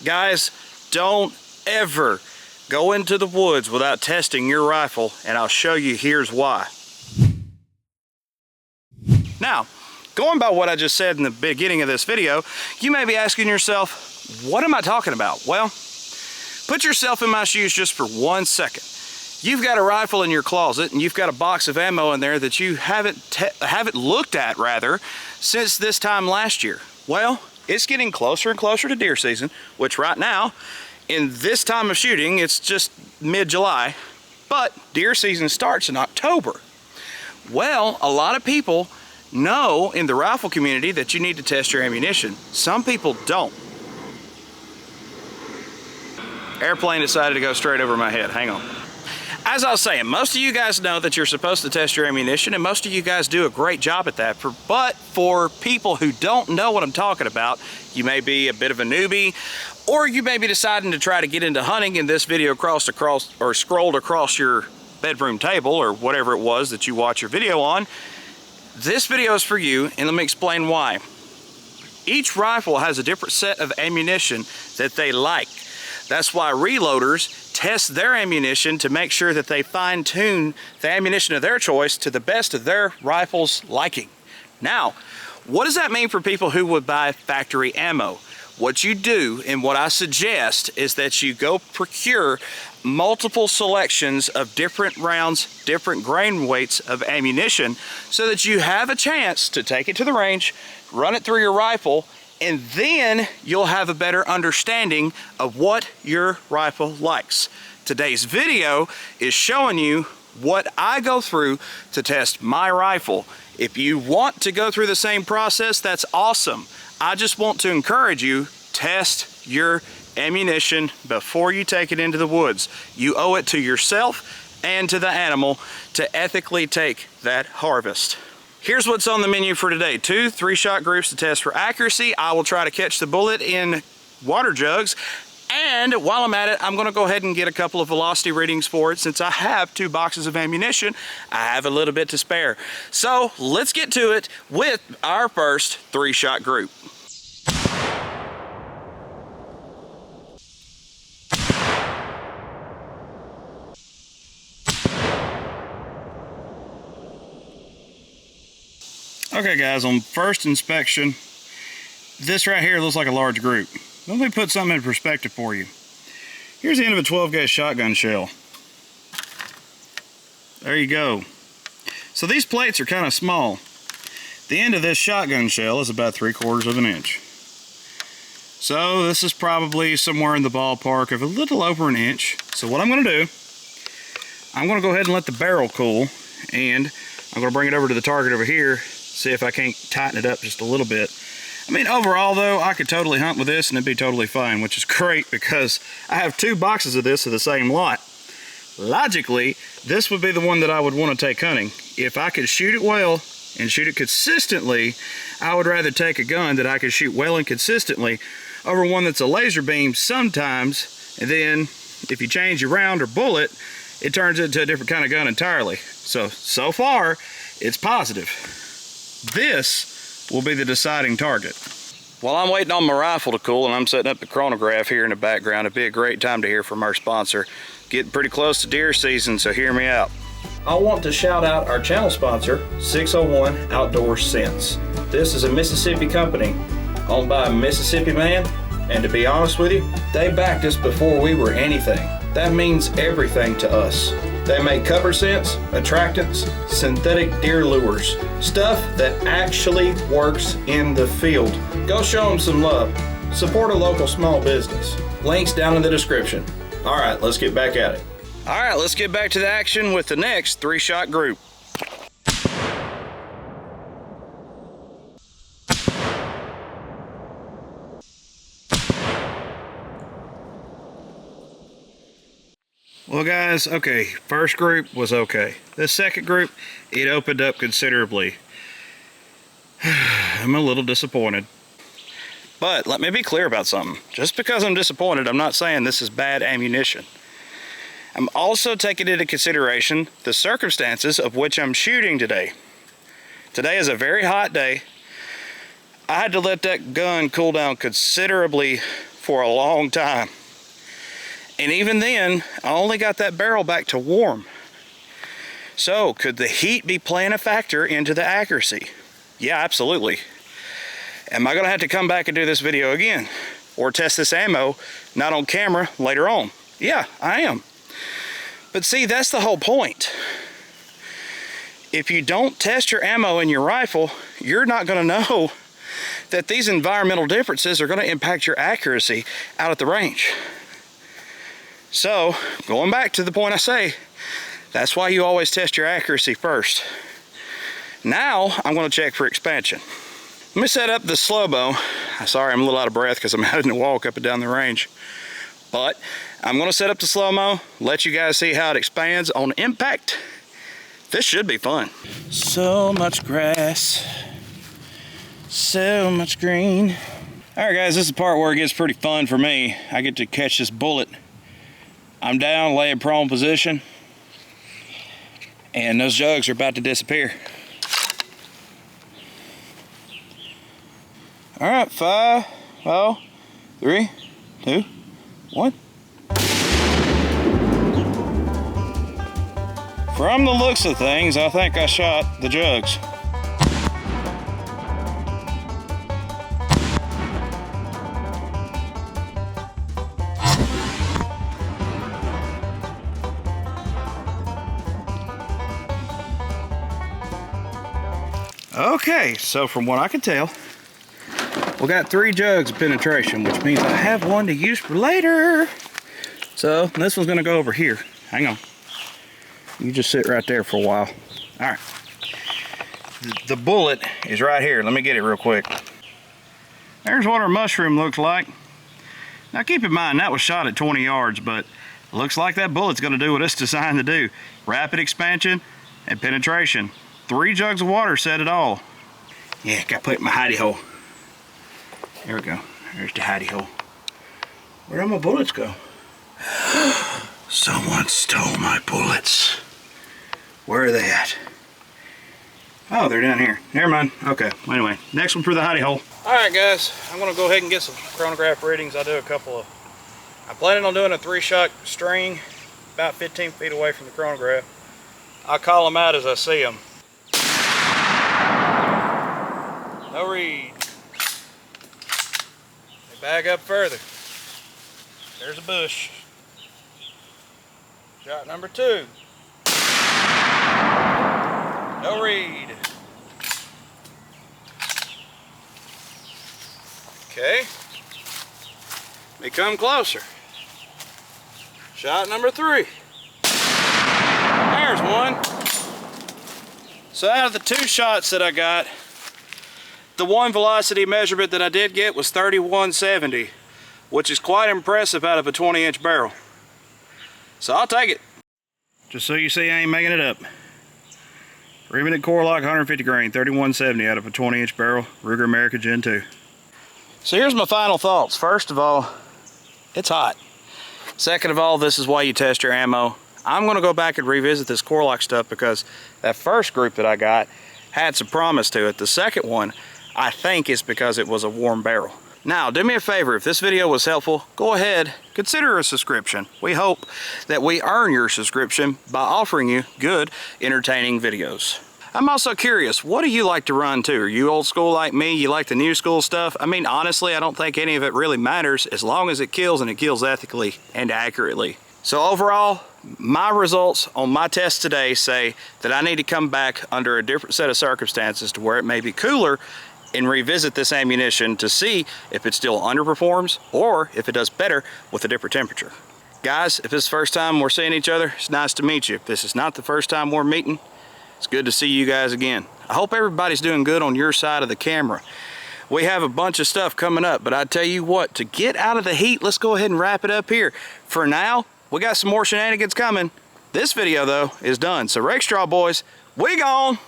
Guys, don't ever go into the woods without testing your rifle, and I'll show you here's why. Now, going by what I just said in the beginning of this video, you may be asking yourself, what am I talking about? Well, put yourself in my shoes just for 1 second. You've got a rifle in your closet and you've got a box of ammo in there that you haven't looked at since this time last year. Well, it's getting closer and closer to deer season, which right now, in this time of shooting, it's just mid-July, but deer season starts in October. Well, a lot of people know in the rifle community that you need to test your ammunition. Some people don't. Airplane decided to go straight over my head. Hang on. As I was saying, most of you guys know that you're supposed to test your ammunition, and most of you guys do a great job at that. But for people who don't know what I'm talking about, you may be a bit of a newbie, or you may be deciding to try to get into hunting, and this video scrolled across your bedroom table or whatever it was that you watch your video on. This video is for you, and let me explain why. Each rifle has a different set of ammunition that they like. That's why reloaders test their ammunition to make sure that they fine-tune the ammunition of their choice to the best of their rifle's liking. Now, what does that mean for people who would buy factory ammo? What you do, and what I suggest, is that you go procure multiple selections of different rounds, different grain weights of ammunition, so that you have a chance to take it to the range, run it through your rifle, and then you'll have a better understanding of what your rifle likes. Today's video is showing you what I go through to test my rifle. If you want to go through the same process, that's awesome. I just want to encourage you, test your ammunition before you take it into the woods. You owe it to yourself and to the animal to ethically take that harvest. Here's what's on the menu for today. 2 3-shot groups to test for accuracy. I will try to catch the bullet in water jugs. And while I'm at it, I'm gonna go ahead and get a couple of velocity readings for it. Since I have 2 boxes of ammunition, I have a little bit to spare. So let's get to it with our first 3-shot group. Okay guys, on first inspection, this right here looks like a large group. Let me put something in perspective for you. Here's the end of a 12-gauge shotgun shell. There you go. So these plates are kind of small. The end of this shotgun shell is about 3/4 of an inch. So this is probably somewhere in the ballpark of a little over an inch. So what I'm going to do, I'm going to go ahead and let the barrel cool, and I'm going to bring it over to the target over here, see if I can't tighten it up just a little bit. I mean, overall though, I could totally hunt with this and it'd be totally fine, which is great because I have 2 boxes of this of the same lot. Logically, this would be the one that I would want to take hunting. If I could shoot it well and shoot it consistently, I would rather take a gun that I could shoot well and consistently over one that's a laser beam sometimes, and then if you change your round or bullet, it turns into a different kind of gun entirely. So far, it's positive. This will be the deciding target. While I'm waiting on my rifle to cool and I'm setting up the chronograph here in the background, it'd be a great time to hear from our sponsor. Getting pretty close to deer season, so hear me out. I want to shout out our channel sponsor, 601 Outdoor Scents. This is a Mississippi company owned by a Mississippi man, and to be honest with you, they backed us before we were anything. That means everything to us. They make cover scents, attractants, synthetic deer lures, stuff that actually works in the field. Go show them some love. Support a local small business. Links down in the description. All right, let's get back at it. All right, let's get back to the action with the next 3-shot group. Well guys, okay, first group was okay. The second group, it opened up considerably. I'm a little disappointed. But let me be clear about something. Just because I'm disappointed, I'm not saying this is bad ammunition. I'm also taking into consideration the circumstances of which I'm shooting today. Today is a very hot day. I had to let that gun cool down considerably for a long time. And even then, I only got that barrel back to warm. So, could the heat be playing a factor into the accuracy? Yeah, absolutely. Am I gonna have to come back and do this video again? Or test this ammo, not on camera, later on? Yeah, I am. But see, that's the whole point. If you don't test your ammo in your rifle, you're not gonna know that these environmental differences are gonna impact your accuracy out at the range. So, going back to the point I say, that's why you always test your accuracy first. Now, I'm gonna check for expansion. Let me set up the slow-mo. Sorry, I'm a little out of breath because I'm having to walk up and down the range. But I'm gonna set up the slow-mo, let you guys see how it expands on impact. This should be fun. So much grass, so much green. All right, guys, this is the part where it gets pretty fun for me. I get to catch this bullet. I'm down, lay in prone position, and those jugs are about to disappear. All right, 5, 4, 3, 2, 1. From the looks of things, I think I shot the jugs. Okay, so from what I can tell, we got 3 jugs of penetration, which means I have one to use for later. So this one's gonna go over here. Hang on. You just sit right there for a while. All right. The bullet is right here. Let me get it real quick. There's what our mushroom looks like. Now keep in mind, that was shot at 20 yards, but it looks like that bullet's gonna do what it's designed to do. Rapid expansion and penetration. 3 jugs of water said it all. Yeah, got to put it in my hidey hole. There we go. There's the hidey hole. Where'd my bullets go? Someone stole my bullets. Where are they at? Oh, they're down here. Never mind. Okay. Well, anyway, next one for the hidey hole. All right, guys. I'm going to go ahead and get some chronograph readings. I'll do a couple of... I'm planning on doing a 3-shot string about 15 feet away from the chronograph. I'll call them out as I see them. No read. They bag up further. There's a bush. Shot number 2. No read. Okay. They come closer. Shot number 3. There's one. So out of the 2 shots that I got, the one velocity measurement that I did get was 3170, which is quite impressive out of a 20-inch barrel. So I'll take it. Just so you see, I ain't making it up. Remington Core-Lok 150 grain, 3170 out of a 20-inch barrel, Ruger America Gen 2. So here's my final thoughts. First of all, it's hot. Second of all, this is why you test your ammo. I'm going to go back and revisit this Core-Lok stuff because that first group that I got had some promise to it. The second one, I think, is because it was a warm barrel. Now, do me a favor, if this video was helpful, go ahead, consider a subscription. We hope that we earn your subscription by offering you good, entertaining videos. I'm also curious, what do you like to run to? Are you old school like me? You like the new school stuff? I mean, honestly, I don't think any of it really matters as long as it kills and it kills ethically and accurately. So overall, my results on my test today say that I need to come back under a different set of circumstances to where it may be cooler and revisit this ammunition to see if it still underperforms or if it does better with a different temperature. Guys, if this is the first time we're seeing each other, it's nice to meet you. If this is not the first time we're meeting, it's good to see you guys again. I hope everybody's doing good on your side of the camera. We have a bunch of stuff coming up, but I tell you what, to get out of the heat, let's go ahead and wrap it up here. For now, we got some more shenanigans coming. This video, though, is done. So, Rake Straw boys, we gone.